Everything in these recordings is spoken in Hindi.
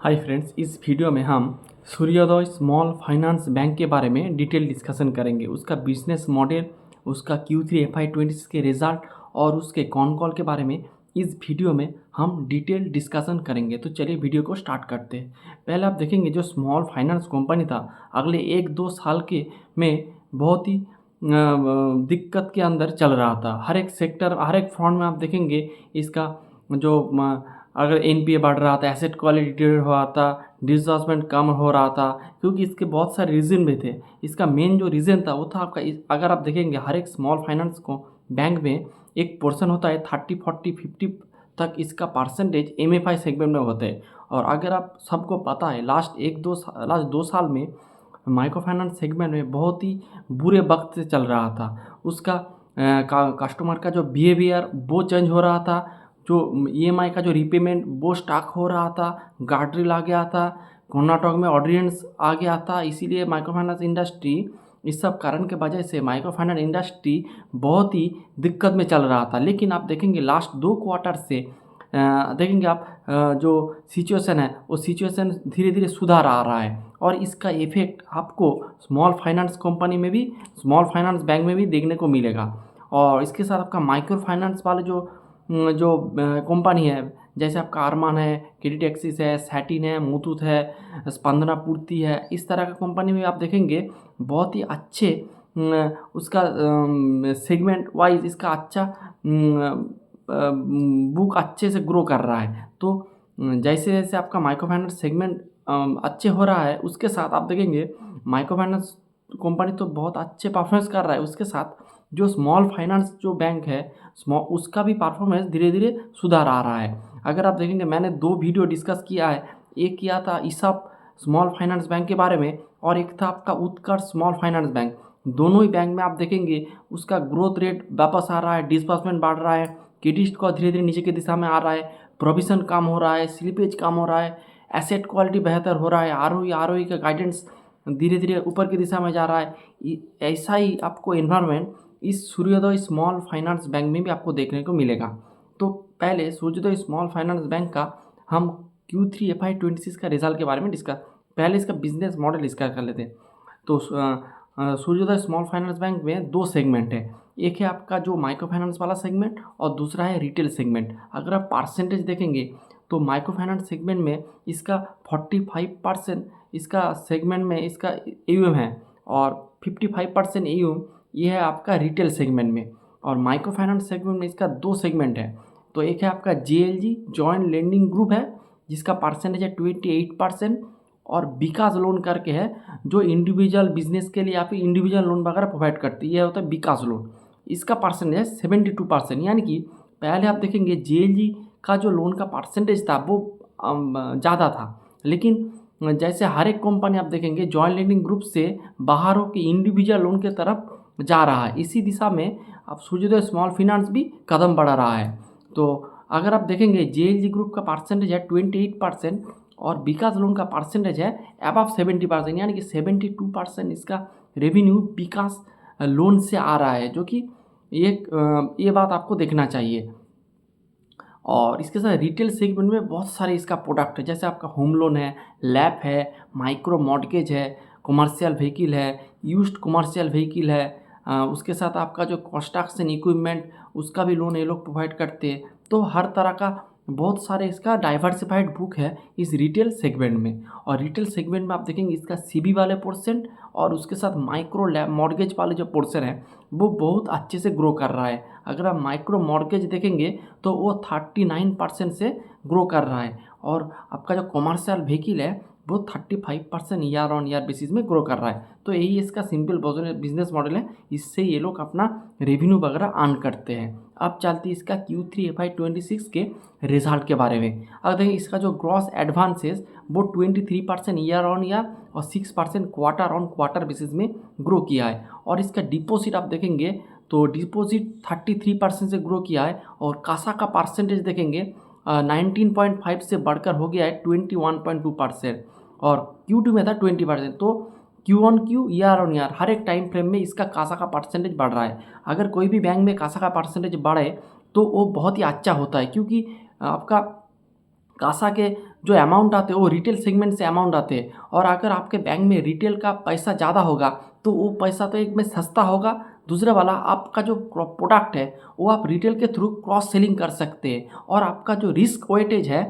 हाय फ्रेंड्स, इस वीडियो में हम सूर्योदय स्मॉल फाइनेंस बैंक के बारे में डिटेल डिस्कशन करेंगे। उसका बिजनेस मॉडल, उसका Q3 FY26 के रिजल्ट और उसके कॉन कॉल के बारे में इस वीडियो में हम डिटेल डिस्कशन करेंगे। तो चलिए वीडियो को स्टार्ट करते हैं। पहले आप देखेंगे जो स्मॉल फाइनेंस कंपनी था अगले 1-2 साल के में बहुत ही दिक्कत के अंदर चल रहा था। हर एक सेक्टर, हर एक फ्रंट में आप देखेंगे इसका जो अगर NPA बढ़ रहा था, एसेट क्वालिटी डिटेरियोरेट हो रहा था, डिसबर्समेंट कम हो रहा था, क्योंकि इसके बहुत सारे रीज़न भी थे। इसका मेन जो रीज़न था वो था आपका अगर आप देखेंगे हर एक स्मॉल फाइनेंस को बैंक में एक पोर्शन होता है 30, 40, 50 तक इसका परसेंटेज MFI सेगमेंट में होता है। और अगर आप सबको पता है लास्ट 2 साल में माइक्रो फाइनेंस सेगमेंट में बहुत ही बुरे वक्त से चल रहा था। उसका कस्टमर का जो बिहेवियर वो चेंज हो रहा था, जो EMI का जो रीपेमेंट वो स्टाक हो रहा था, गार्ड्रिल आ गया था, कर्नाटक में ऑर्डिनेंस आ गया था। इसीलिए माइक्रो फाइनेंस इंडस्ट्री इस सब कारण के वजह से माइक्रो फाइनेंस इंडस्ट्री बहुत ही दिक्कत में चल रहा था। लेकिन आप देखेंगे लास्ट 2 क्वार्टर से देखेंगे आप जो सिचुएशन है वो सिचुएशन धीरे धीरे सुधार आ रहा है और इसका इफेक्ट आपको स्मॉल फाइनेंस कंपनी में भी, स्मॉल फाइनेंस बैंक में भी देखने को मिलेगा। और इसके साथ आपका माइक्रो फाइनेंस वाले जो कंपनी है, जैसे आपका अरमान है, क्रेडिट एक्सिस है, सैटिन है, मुथूट है, स्पंदना पूर्ति है, इस तरह का कंपनी में आप देखेंगे बहुत ही अच्छे उसका सेगमेंट वाइज इसका अच्छा बुक अच्छे से ग्रो कर रहा है। तो जैसे जैसे आपका माइक्रो फाइनेंस सेगमेंट अच्छे हो रहा है, उसके साथ आप देखेंगे माइक्रो फाइनेंस कंपनी तो बहुत अच्छे परफॉर्मेंस कर रहा है। उसके साथ जो स्मॉल फाइनेंस जो बैंक है उसका भी परफॉर्मेंस धीरे धीरे सुधार आ रहा है। अगर आप देखेंगे मैंने 2 वीडियो डिस्कस किया है, एक किया था ईसप स्मॉल फाइनेंस बैंक के बारे में और एक था आपका उत्कर्ष स्मॉल फाइनेंस बैंक। दोनों ही बैंक में आप देखेंगे उसका ग्रोथ रेट वापस आ रहा है, डिस्बर्समेंट बढ़ रहा है, क्रेडिट स्कोर धीरे धीरे नीचे की दिशा में आ रहा है, प्रोविजन कम हो रहा है, स्लिपेज कम हो रहा है, एसेट क्वालिटी बेहतर हो रहा है, ROE का गाइडेंस धीरे धीरे ऊपर की दिशा में जा रहा है। ऐसा ही आपको एनवायरनमेंट इस सूर्योदय स्मॉल फाइनेंस बैंक में भी आपको देखने को मिलेगा। तो पहले सूर्योदय स्मॉल फाइनेंस बैंक का हम Q3 FY26 का रिजल्ट के बारे में डिस्कस, पहले इसका बिजनेस मॉडल डिस्कस कर लेते हैं। तो सूर्योदय स्मॉल फाइनेंस बैंक में 2 सेगमेंट है, एक है आपका जो माइक्रो फाइनेंस वाला सेगमेंट और दूसरा है रिटेल सेगमेंट। अगर आप परसेंटेज देखेंगे तो माइक्रो फाइनेंस सेगमेंट में इसका 45% इसका सेगमेंट में इसका AUM है और 55% AUM ये है आपका रिटेल सेगमेंट में। और माइक्रो फाइनेंस सेगमेंट में इसका 2 सेगमेंट है, तो एक है आपका JLG जॉइंट लेंडिंग ग्रुप है जिसका परसेंटेज है 28% और विकास लोन करके है जो इंडिविजुअल बिजनेस के लिए या फिर इंडिविजुअल लोन वगैरह प्रोवाइड करती है, यह होता है विकास लोन। इसका परसेंटेज है 72%। यानी कि पहले आप देखेंगे JLG का जो लोन का परसेंटेज था वो ज़्यादा था, लेकिन जैसे हर एक कंपनी आप देखेंगे जॉइंट लेंडिंग ग्रुप से बाहर हो के इंडिविजुअल लोन की तरफ जा रहा है, इसी दिशा में अब सूर्योदय स्मॉल फाइनेंस भी कदम बढ़ा रहा है। तो अगर आप देखेंगे JLG ग्रुप का परसेंटेज है 28% और विकास लोन का परसेंटेज है अबव 70%, यानी कि 72% इसका रेवेन्यू विकास लोन से आ रहा है, जो कि ये बात आपको देखना चाहिए। और इसके साथ रिटेल सेगमेंट में बहुत सारे इसका प्रोडक्ट है, जैसे आपका होम लोन है, लैप है, माइक्रो मॉर्गेज है, कमर्शियल व्हीकल है, यूज्ड कमर्शियल व्हीकल है, उसके साथ आपका जो कंस्ट्रक्शन इक्विपमेंट उसका भी लोन ये लोग प्रोवाइड करते हैं। तो हर तरह का बहुत सारे इसका डाइवर्सिफाइड बुक है इस रिटेल सेगमेंट में। और रिटेल सेगमेंट में आप देखेंगे इसका CB वाले पोर्शन और उसके साथ माइक्रो मॉर्गेज वाले जो पोर्शन है वो बहुत अच्छे से ग्रो कर रहा है। अगर आप माइक्रो मॉर्गेज देखेंगे तो वो 39% से ग्रो कर रहा है और आपका जो कमर्शियल व्हीकल है वो 35% ईयर ऑन ईयर बेसिस में ग्रो कर रहा है। तो यही इसका सिंपल बिजनेस मॉडल है, इससे ये लोग अपना रेवेन्यू वगैरह अर्न करते हैं। अब चलती है इसका Q3 FY26 के रिजल्ट के बारे में। अब देखिए इसका जो ग्रॉस एडवांसेस वो 23% ईयर ऑन ईयर और 6% क्वार्टर ऑन क्वार्टर बेसिस में ग्रो किया है। और इसका डिपॉजिट आप देखेंगे तो डिपॉजिट 33% से ग्रो किया है और कासा का परसेंटेज देखेंगे 19.5 से बढ़कर हो गया है 21.2% और Q2 में था 20%। तो Q1Q ईयर ऑन ईयर हर एक टाइम फ्रेम में इसका कासा का परसेंटेज बढ़ रहा है। अगर कोई भी बैंक में कासा का परसेंटेज बढ़े तो वो बहुत ही अच्छा होता है, क्योंकि आपका कासा के जो अमाउंट आते हैं वो रिटेल सेगमेंट से अमाउंट आते हैं, और अगर आपके बैंक में रिटेल का पैसा ज़्यादा होगा तो वो पैसा तो एक में सस्ता होगा, दूसरा वाला आपका जो प्रोडक्ट है वो आप रिटेल के थ्रू क्रॉस सेलिंग कर सकते हैं, और आपका जो रिस्क वेटेज है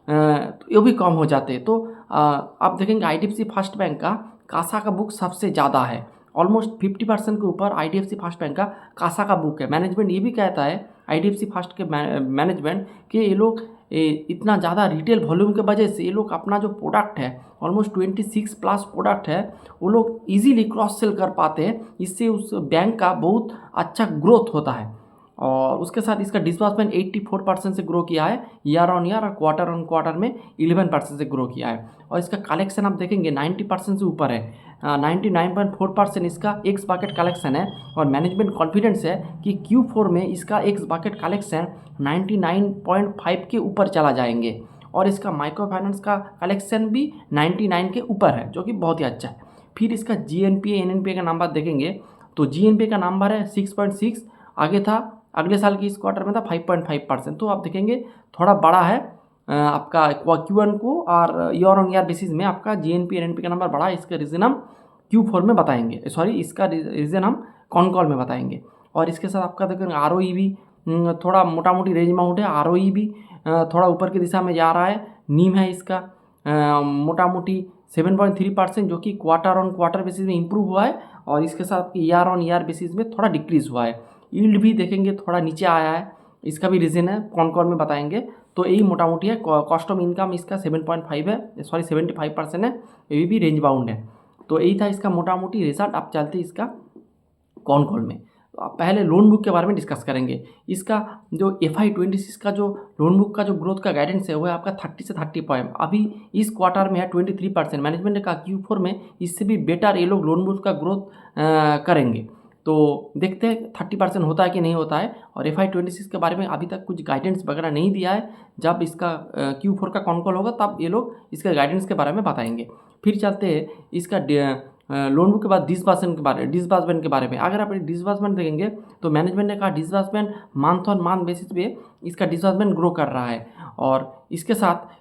ये भी कम हो जाते हैं। तो आप देखेंगे IDFC फर्स्ट बैंक का कासा का बुक सबसे ज़्यादा है, ऑलमोस्ट 50% के ऊपर IDFC फर्स्ट बैंक का कासा का बुक है। मैनेजमेंट ये भी कहता है IDFC फर्स्ट के मैनेजमेंट कि ये लोग इतना ज़्यादा रिटेल वॉल्यूम के वजह से ये लोग अपना जो प्रोडक्ट है ऑलमोस्ट 26 प्लस प्रोडक्ट है वो लोग इजीली क्रॉस सेल कर पाते हैं, इससे उस बैंक का बहुत अच्छा ग्रोथ होता है। और उसके साथ इसका डिस्बर्समेंट 84% से ग्रो किया है ईयर ऑन ईयर, और क्वार्टर ऑन क्वार्टर में 11% से ग्रो किया है। और इसका कलेक्शन आप देखेंगे 90% से ऊपर है, 99.4% इसका एक्स बकेट कलेक्शन है, और मैनेजमेंट कॉन्फिडेंस है कि Q4 में इसका एक्स बकेट कलेक्शन 99.5 के ऊपर चला जाएंगे, और इसका माइक्रो फाइनेंस का कलेक्शन भी 99 के ऊपर है, जो कि बहुत ही अच्छा है। फिर इसका GNPA NNPA का नंबर देखेंगे तो GNPA का नंबर है 6.6, आगे था अगले साल की इस क्वार्टर में था 5.5%। तो आप देखेंगे थोड़ा बड़ा है आपका Q1 को, और ईयर ऑन ईयर बेसिस में आपका GNPA NNPA का नंबर बड़ा है। इसका रीज़न हम Q4 में बताएंगे, सॉरी इसका रीज़न हम कॉल में बताएंगे। और इसके साथ आपका देखेंगे ROE भी थोड़ा मोटा मोटी रेंज में आउट है, ROE भी थोड़ा ऊपर की दिशा में जा रहा है। नीम है इसका मोटा मोटी 7.3%, जो कि क्वार्टर ऑन क्वार्टर बेसिस में इंप्रूव हुआ है, और इसके साथ ईयर ऑन ईयर बेसिस में थोड़ा डिक्रीज़ हुआ है। यील्ड भी देखेंगे थोड़ा नीचे आया है, इसका भी रीज़न है कॉल में बताएंगे। तो यही मोटा मोटी है। कॉस्ट ऑफ इनकम इसका 7.5 है, सॉरी 75% है, ये भी रेंज बाउंड है। तो यही था इसका मोटा मोटी रिजल्ट। आप चलते इसका कॉल में। तो आप पहले लोन बुक के बारे में डिस्कस करेंगे। इसका जो FY26 का जो लोन बुक का जो ग्रोथ का गाइडेंस है वो है आपका 30 से 30 पॉइंट, अभी इस क्वार्टर में है 23%। मैनेजमेंट ने कहा Q4 में इससे भी बेटर ये लोग लोन बुक का ग्रोथ करेंगे। तो देखते हैं 30% होता है कि नहीं होता है। और FY26 के बारे में अभी तक कुछ गाइडेंस वगैरह नहीं दिया है, जब इसका Q4 का कॉल होगा तब ये लोग इसके गाइडेंस के बारे में बताएंगे। फिर चलते हैं इसका लोन बुक के बाद डिसबर्समेंट के बारे में। अगर आप डिसबर्समेंट देखेंगे तो मैनेजमेंट ने कहा disbursement month on month basis पे इसका डिसबर्समेंट ग्रो कर रहा है, और इसके साथ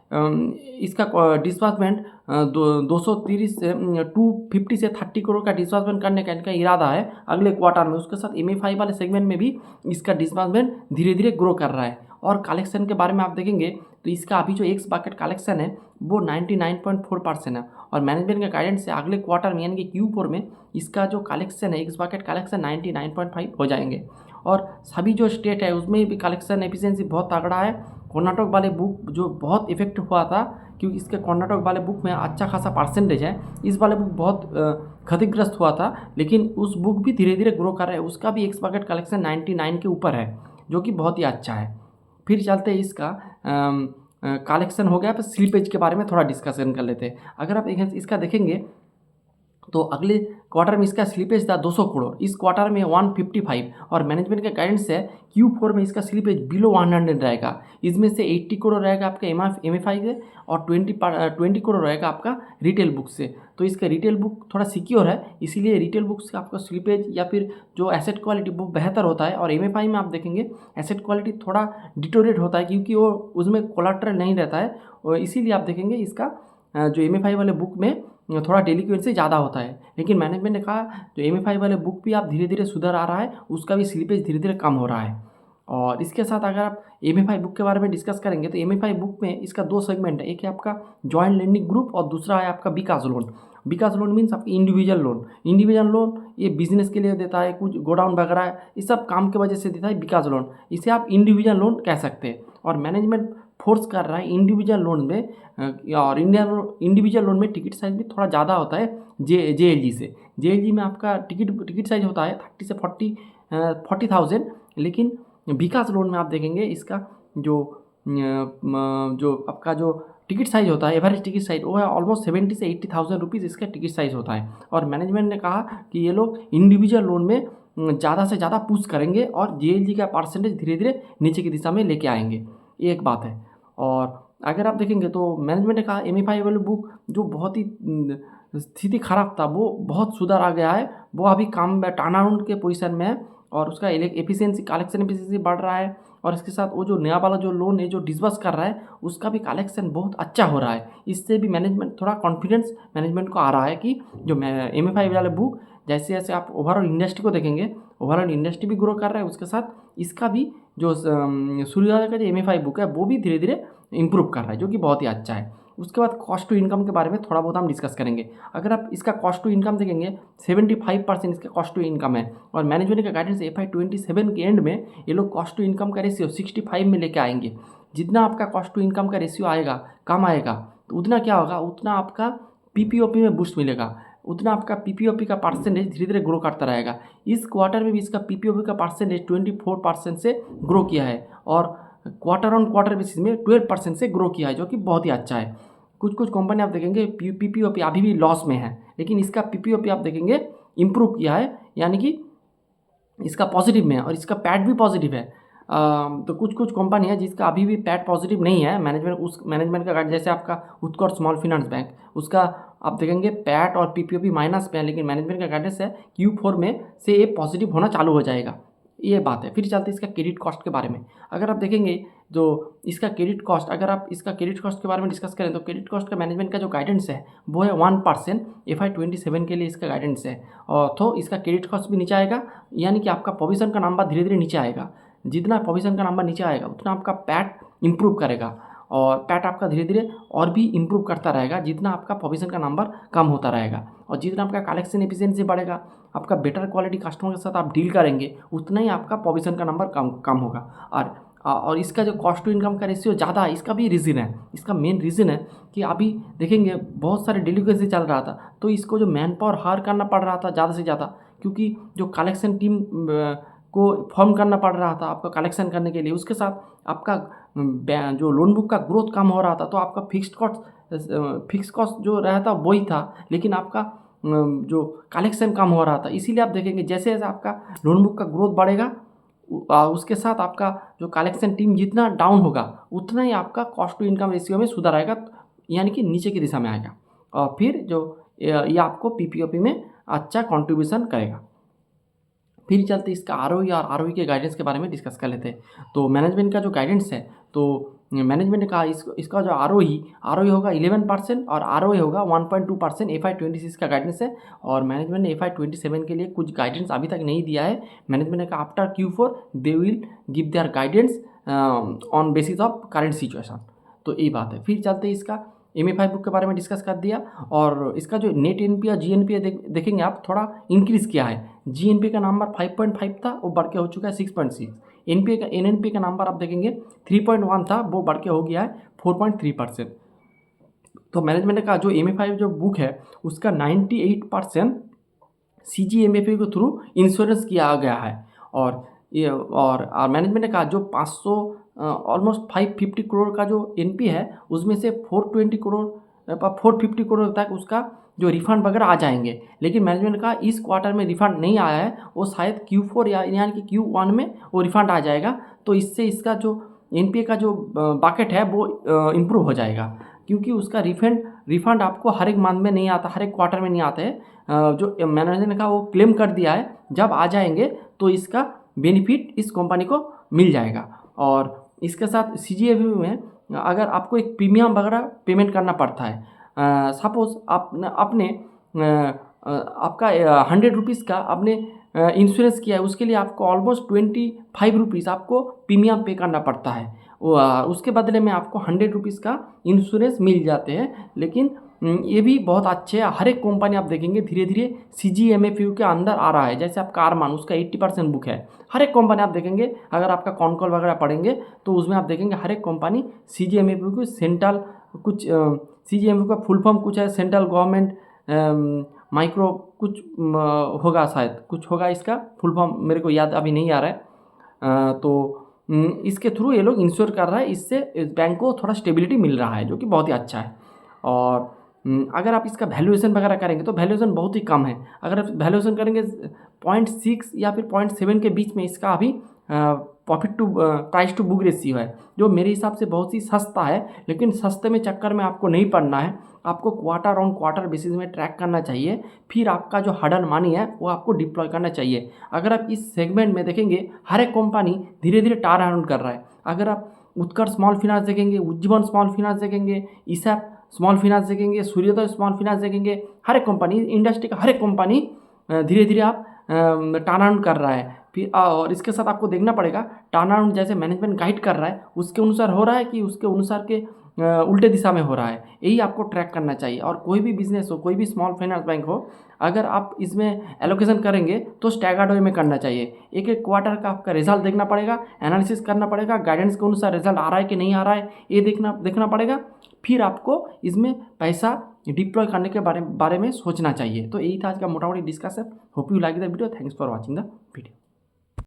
इसका डिसबर्समेंट 230 से 250 से 30 करोड़ का डिसबर्समेंट करने का इनका इरादा है अगले क्वार्टर में। उसके साथ MFI वाले सेगमेंट में भी इसका डिसबर्समेंट धीरे धीरे ग्रो कर रहा है। और कलेक्शन के बारे में आप देखेंगे तो इसका अभी जो एक्स बकेट कलेक्शन है वो 99.4% है, और मैनेजमेंट का गाइडेंस से अगले क्वार्टर में यानी कि Q4 में इसका जो कलेक्शन है एक्स बकेट कलेक्शन 99.5 हो जाएंगे। और सभी जो स्टेट है उसमें भी कलेक्शन एफिशिएंसी बहुत तगड़ा है। कर्नाटक वाले बुक जो बहुत इफेक्ट हुआ था, क्योंकि इसके कर्नाटक वाले बुक में अच्छा खासा परसेंटेज है, इस वाले बुक बहुत क्षतिग्रस्त हुआ था, लेकिन उस बुक भी धीरे धीरे ग्रो कर रहा है, उसका भी एक्स बकेट कलेक्शन 99 के ऊपर है, जो कि बहुत ही अच्छा है। फिर चलते हैं इसका कलेक्शन हो गया, पर स्लिपेज के बारे में थोड़ा डिस्कशन कर लेते हैं। अगर आप इसका देखेंगे तो अगले क्वार्टर में इसका स्लिपेज था 200 करोड़, इस क्वार्टर में 155, और मैनेजमेंट का गाइडेंस है Q4 में इसका स्लिपेज बिलो 100 रहेगा। इसमें से 80 करोड़ रहेगा आपका MFI से, और 20 करोड़ रहेगा आपका रिटेल बुक से। तो इसका रिटेल बुक थोड़ा सिक्योर है, इसीलिए रिटेल बुक से आपका स्लिपेज या फिर जो एसेट क्वालिटी वो बेहतर होता है। और MFI में आप देखेंगे एसेट क्वालिटी थोड़ा डिटोरेट होता है, क्योंकि वो उसमें कोलाट्रल नहीं रहता है, और इसीलिए आप देखेंगे इसका जो MFI वाले बुक में थोड़ा डेलिक्वेंसी ज़्यादा होता है। लेकिन मैनेजमेंट ने कहा जो MFI वाले बुक भी आप धीरे धीरे सुधर आ रहा है, उसका भी स्लिपेज धीरे धीरे कम हो रहा है। और इसके साथ अगर आप MFI बुक के बारे में डिस्कस करेंगे तो MFI बुक में इसका 2 सेगमेंट है, एक है आपका जॉइंट लेंडिंग ग्रुप और दूसरा है आपका विकास लोन। विकास लोन मीन्स आपकी इंडिविजुअल लोन। इंडिविजुअल लोन ये बिजनेस के लिए देता है, कुछ गोडाउन वगैरह इस सब काम की वजह से देता है विकास लोन, इसे आप इंडिविजुअल लोन कह सकते हैं। और मैनेजमेंट फोर्स कर रहा है इंडिविजुअल लोन में, और इंडिविजुअल लोन में टिकट साइज भी थोड़ा ज़्यादा होता है JLG से। JLG में आपका टिकट साइज होता है 30 से 40,000, लेकिन विकास लोन में आप देखेंगे इसका जो आपका जो टिकट साइज होता है, एवरेज टिकट साइज वो है ऑलमोस्ट 70 से 80,000 रुपीज़ इसका टिकट साइज होता है। और मैनेजमेंट ने कहा कि ये लोग इंडिविजुअल लोन में ज़्यादा से ज़्यादा पुश करेंगे, और JLG का परसेंटेज धीरे धीरे नीचे की दिशा में लेके आएंगे, ये एक बात है। और अगर आप देखेंगे तो मैनेजमेंट ने कहा MFI वाली बुक जो बहुत ही स्थिति खराब था वो बहुत सुधार आ गया है, वो अभी काम में टर्न अराउंड के पोजीशन में है, और उसका एफिशिएंसी कलेक्शन एफिशिएंसी बढ़ रहा है, और इसके साथ वो जो नया वाला जो लोन है जो डिसबर्स कर रहा है उसका भी कलेक्शन बहुत अच्छा हो रहा है। इससे भी मैनेजमेंट थोड़ा कॉन्फिडेंस मैनेजमेंट को आ रहा है कि जो MFI वाले बुक जैसे जैसे आप ओवरऑल इंडस्ट्री को देखेंगे, ओवरऑल इंडस्ट्री भी ग्रो कर रहा है, उसके साथ इसका भी जो सूर्योदय का जो MFI बुक है वो भी धीरे धीरे इंप्रूव कर रहा है, जो कि बहुत ही अच्छा है। उसके बाद कॉस्ट टू इनकम के बारे में थोड़ा बहुत हम डिस्कस करेंगे। अगर आप इसका कॉस्ट टू इनकम देखेंगे 75% इसका कॉस्ट टू इनकम है, और मैनेजमेंट का गाइडेंस FY27 के एंड में ये लोग कॉस्ट टू इनकम का रेशियो 65 में लेके आएंगे। जितना आपका कॉस्ट टू इनकम का रेशियो आएगा, कम आएगा, तो उतना क्या होगा, उतना आपका PPOP में बूस्ट मिलेगा, उतना आपका PPOP का परसेंटेज धीरे धीरे ग्रो करता रहेगा। इस क्वार्टर में भी इसका PPOP का परसेंटेज 24% से ग्रो किया है, और क्वार्टर ऑन क्वार्टर बेसिस में 12% से ग्रो किया है, जो कि बहुत ही अच्छा है। कुछ कुछ कंपनी आप देखेंगे PPOP अभी भी लॉस में है, लेकिन इसका PPOP आप देखेंगे इम्प्रूव किया है, यानी कि इसका पॉजिटिव में है, और इसका पैट भी पॉजिटिव है। तो कुछ कुछ कंपनी है जिसका अभी भी पैट पॉजिटिव नहीं है। मैनेजमेंट का गाइड जैसे आपका उत्कर्ष स्मॉल फाइनेंस बैंक, उसका आप देखेंगे पैट और PPOP माइनस पे है, लेकिन मैनेजमेंट का गाइडेंस है Q4 में से ये पॉजिटिव होना चालू हो जाएगा, ये बात है। फिर चलते इसका क्रेडिट कॉस्ट के बारे में। अगर आप देखेंगे जो इसका क्रेडिट कॉस्ट, अगर आप इसका क्रेडिट कॉस्ट के बारे में डिस्कस करें तो क्रेडिट कॉस्ट का मैनेजमेंट का जो गाइडेंस है वो है 1%। FY27 के लिए इसका गाइडेंस है, और तो इसका क्रेडिट कॉस्ट भी नीचे आएगा, यानी कि आपका प्रोविजन का नंबर धीरे धीरे नीचे आएगा। जितना प्रोविजन का नंबर नीचे आएगा उतना आपका पैट इंप्रूव करेगा, और पैट आपका धीरे धीरे और भी इंप्रूव करता रहेगा जितना आपका प्रोविजन का नंबर कम होता रहेगा। और जितना आपका कलेक्शन एफिशिएंसी बढ़ेगा, आपका बेटर क्वालिटी कस्टमर के साथ आप डील करेंगे, उतना ही आपका प्रोविजन का नंबर कम होगा। और इसका जो कॉस्ट टू इनकम का रेशियो ज़्यादा है, इसका भी रीज़न है, इसका मेन रीज़न है कि अभी देखेंगे बहुत सारे डेलीगेसी चल रहा था, तो इसको जो मैन पावर हायर करना पड़ रहा था ज़्यादा से ज़्यादा, क्योंकि जो कलेक्शन टीम को फॉर्म करना पड़ रहा था आपका कलेक्शन करने के लिए, उसके साथ आपका जो लोन बुक का ग्रोथ कम हो रहा था, तो आपका फिक्स कॉस्ट जो रहता वही था, लेकिन आपका जो कलेक्शन कम हो रहा था। इसीलिए आप देखेंगे जैसे जैसे आपका लोन बुक का ग्रोथ बढ़ेगा, उसके साथ आपका जो कलेक्शन टीम जितना डाउन होगा उतना ही आपका कॉस्ट टू इनकम रेशियो में सुधार आएगा, यानी कि नीचे की दिशा में आएगा, और फिर जो ये आपको PPOP में अच्छा कंट्रीब्यूशन करेगा। फिर चलते इसका ROE और ROE के गाइडेंस के बारे में डिस्कस कर लेते हैं। तो मैनेजमेंट का जो गाइडेंस है, तो मैनेजमेंट का इसका जो ROE होगा 11% और ROA होगा 1.2%। FY26 का गाइडेंस है, और मैनेजमेंट ने FY27 के लिए कुछ गाइडेंस अभी तक नहीं दिया है। मैनेजमेंट ने कहा after Q4 they will give their guidance on basis of current situation, तो यही बात है। फिर चलते इसका MFI बुक के बारे में डिस्कस कर दिया, और इसका जो नेट NPA और GNPA देखेंगे आप, थोड़ा इंक्रीज़ किया है। GNPA का नंबर 5.5 था, वो बढ़ के हो चुका है 6.6। NNPA का नंबर आप देखेंगे 3.1 था, वो बढ़ के हो गया है 4.3%। तो मैनेजमेंट का जो MFI जो बुक है उसका 98% CGMFI के थ्रू इंश्योरेंस किया गया है, और मैनेजमेंट ने कहा जो 500 ऑलमोस्ट 550 करोड़ का जो NPA है उसमें से 450 करोड़ तक उसका जो रिफंड वगैरह आ जाएंगे, लेकिन मैनेजमेंट का इस क्वार्टर में रिफंड नहीं आया है, वो शायद Q4 यानी कि Q1 में वो रिफंड आ जाएगा। तो इससे इसका जो NPA का जो बकेट है वो इम्प्रूव हो जाएगा, क्योंकि उसका रिफंड आपको हर एक मंथ में नहीं आता, हर एक क्वार्टर में नहीं आता है। जो मैनेजमेंट का वो क्लेम कर दिया है, जब आ जाएंगे तो इसका बेनिफिट इस कंपनी को मिल जाएगा। और इसके साथ CGFMU में अगर आपको एक प्रीमियम वगैरह पेमेंट करना पड़ता है, सपोज आपने आपका 100 रुपीज़ का आपने इंश्योरेंस किया है, उसके लिए आपको ऑलमोस्ट 25 रुपीज़ आपको प्रीमियम पे करना पड़ता है, उसके बदले में आपको 100 रुपीज़ का इंश्योरेंस मिल जाते हैं। लेकिन ये भी बहुत अच्छे है, हर एक कंपनी आप देखेंगे धीरे धीरे CGMFU के अंदर आ रहा है। जैसे आपका अरमान, उसका 80% बुक है, हर एक कंपनी आप देखेंगे, अगर आपका कॉनकॉल वगैरह पढ़ेंगे तो उसमें आप देखेंगे हर एक कंपनी CGMFU को सेंट्रल कुछ CGMFU का फुल फॉर्म कुछ है, सेंट्रल गवर्नमेंट माइक्रो कुछ होगा, शायद कुछ होगा, इसका फुल फॉर्म मेरे को याद अभी नहीं आ रहा है। तो इसके थ्रू ये लोग इंश्योर कर रहा है, इससे इस बैंक को थोड़ा स्टेबिलिटी मिल रहा है, जो कि बहुत ही अच्छा है। और अगर आप इसका वैल्यूएशन वगैरह करेंगे तो वैल्यूएशन बहुत ही कम है। अगर आप वैल्यूएशन करेंगे 0.6 या फिर 0.7 के बीच में इसका अभी profit to price to book ratio है, जो मेरे हिसाब से बहुत ही सस्ता है। लेकिन सस्ते में चक्कर में आपको नहीं पड़ना है, आपको क्वार्टर ऑन क्वार्टर बेसिस में ट्रैक करना चाहिए। फिर आपका जो हार्ड अर्न मनी है वो आपको डिप्लॉय करना चाहिए। अगर आप इस सेगमेंट में देखेंगे, हर एक कंपनी धीरे धीरे टर्न अराउंड कर रहा है। अगर आप उत्कर्ष स्मॉल फाइनेंस देखेंगे, उज्जीवन स्मॉल फाइनेंस देखेंगे, ईसैप स्मॉल फाइनेंस देखेंगे, सूर्योदय स्मॉल फाइनेंस देखेंगे, हर एक कंपनी, इंडस्ट्री का हर एक कंपनी धीरे धीरे आप टर्न अराउंड कर रहा है। फिर और इसके साथ आपको देखना पड़ेगा टर्न अराउंड जैसे मैनेजमेंट गाइड कर रहा है उसके अनुसार हो रहा है कि उसके अनुसार के उल्टे दिशा में हो रहा है, यही आपको ट्रैक करना चाहिए। और कोई भी बिजनेस हो, कोई भी स्मॉल फाइनेंस बैंक हो, अगर आप इसमें एलोकेशन करेंगे तो स्टैगर्ड वे में करना चाहिए। एक एक क्वार्टर का आपका रिजल्ट देखना पड़ेगा, एनालिसिस करना पड़ेगा, गाइडेंस के अनुसार रिजल्ट आ रहा है कि नहीं आ रहा है ये देखना पड़ेगा। फिर आपको इसमें पैसा डिप्लॉय करने के बारे में सोचना चाहिए। तो यही था आज का मोटा मोटी discussion. Hope you like the video. Thanks for watching the video.